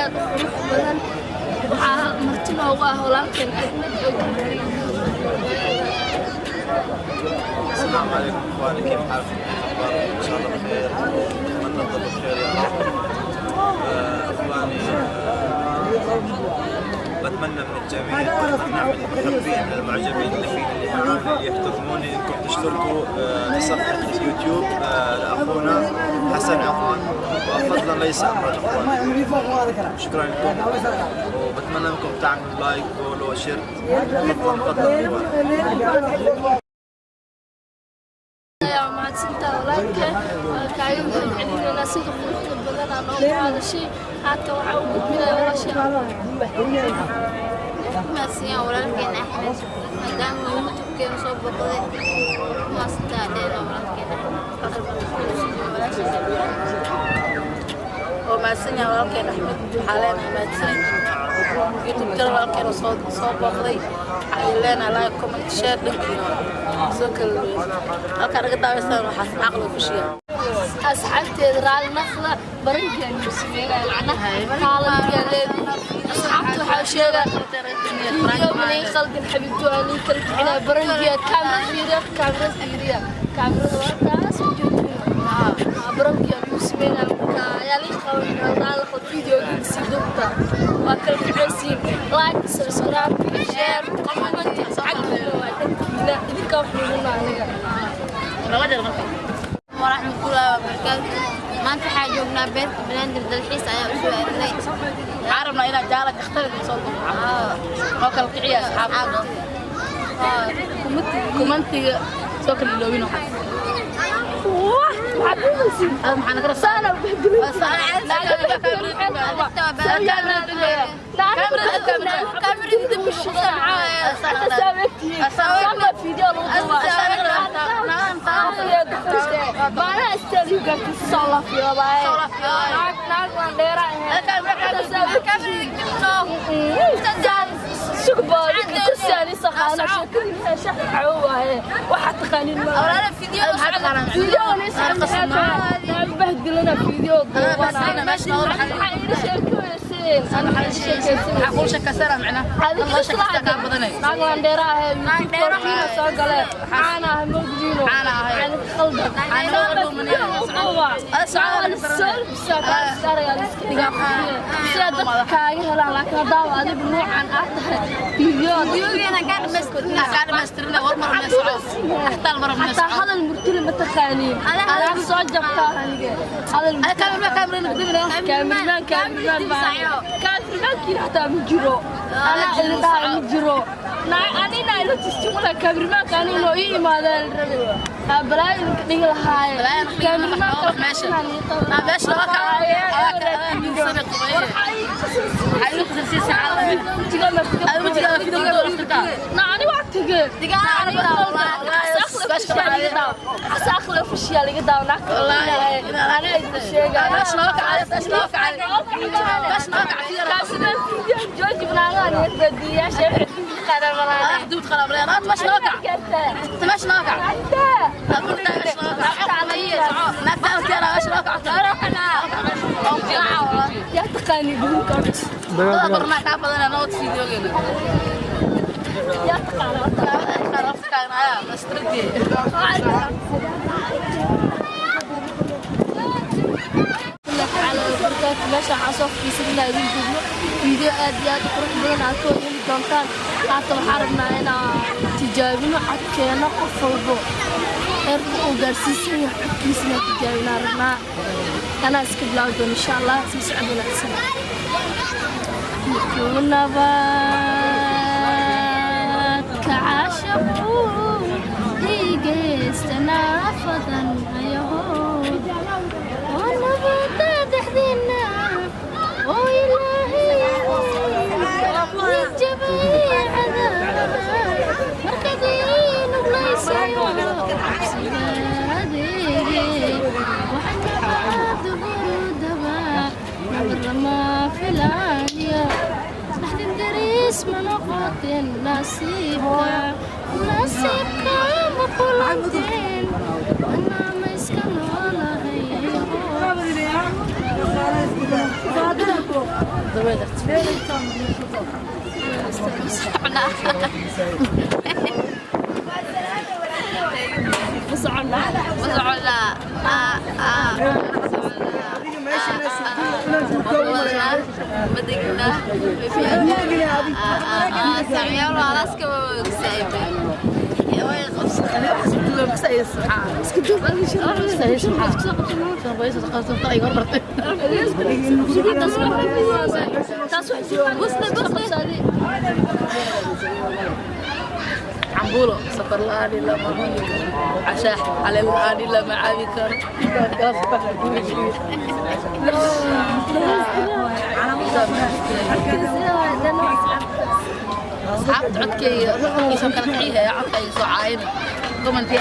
aad u qurux badan waxaa marti noogu ah walaalkeen Axmed السلام عليكم اخواني كيف حالكم؟ ان شاء الله بخير اتمنى تضلوا بخير يا رب. اخواني بتمنى من الجميع نعمل المحبين المعجبين اللي فيني اللي يحبوني يحترموني انكم تشتركوا لصفحه اليوتيوب لاخونا حسن عقل وفضلا ليس امرا اخواني. شكرا لكم وبتمنى منكم تعملوا لايك فولو شير تفضلوا. mahadsantaa walaalka kaaga mahadcelinayna sida quruxda badan aan noogu hadashay haata waxaa u gudbinaya walaashay mahadsanyaa walaalkeen Axmed maadaama uu youtube-keena soo boqday mahadsantaa dheer walaalkeen oo mahadsanyaa walaalkeen Axmed waxaa leenahay mahadsan youtube-keena walaalkeena soo boqday waxaa leenahay like comment share dhankiina soo kala halkaan naga daawaysaan waxaa caqli ku shiya asxaabteeda raali nafla barankeena musmeegaa macnaha qaaladkeeda asxaabtu waxaa sheega video manay qaldan xabibtu aanay kala bixinaa barankeeda kaamira fiiriya kaamirada waa taas u jeedina barankeeda musmeegaa marka ayaa la qabanaa la videoga si dubta waa kala bixisiin like subscribe share comment caqliga waa dadkiina idinka wax nuguna aniga ورحمة الله وبركاته ما أنت حاجة جبنا بيت بلندر دلحيس على أسبوع اللي عربنا إلى جالك اختلف صوت وكل قعية أصحاب كومنتي سوكر اللوينو معنا كرسانة بس أنا بهدلنا فيديو أنا حقول شك سلام معنا هذه شكلها بدني ناقل نديرها ناقل ساقله أنا موجودينه أنا خلد أنا من أسعار السلب سارة سيادة كايه لا لكن ضاو هذا بنوع عن أحد فيديو أنا قاعد مسترنا ورمر من سعود أحتال مرة من حتى هذا المرتل متخاني أنا صاجب هذا كاميرا كاميرا كي حتى مجرو أنا اللي ده مجرو أنا نايلو تستمر كاميرا كانوا نوعي ماذا الرجل بلاي نقول هاي كاميرا ماشي باش لو هاي نقدر نسيس على أنا وقتك أسأخلي في الشيء اللي قدام ناك أنا الشيء باش نوقع باش نوقع جوج بناغاني بدي يا شيخ خرب رانا دوت خرب رانا باش نوقع باش نوقع أقول لك باش نوقع ما تعرف يا باش نوقع يا تقاني بدون كرت برنا كابلنا نوت فيديو كده يا تقاني خرفت كان بس تردي meesha xasoo fiisadna idin duubo video aad iyo aad qurux badan aad ku heli doontaan haatan waxaan rabnaa inaan tijaabino codkeena qof walbo heerka uu gaarsiisan yahay codkiisana tijaabinaa rabnaa anaa iska bilaawi doon insha allah sii socod wanaagsan nabaad ka caashaqu dhiigeystana fadan ayahood oo nabada dhexdeena oo ilaahay jabay cadaab markadii nuglaysayo cabsigaadege waxnabaad burudaba nabarama filaaniya dhaxdin daris ma noqoteen nasiibka ma kulanteen anaa ma iska noolahay ويدك وصعنا بدقنا سعيال وعلاس كما سايبه يا وين قصة كلهم كسايس اسكتوا كسايس كان بيس تقاطع طايق ورطي عمبولو سفر لاني لا مهوني عشاء على الاني لا معابي كان أصحاب عدكي يسوي كان حيها يا عطي يسوي عاين كومنتي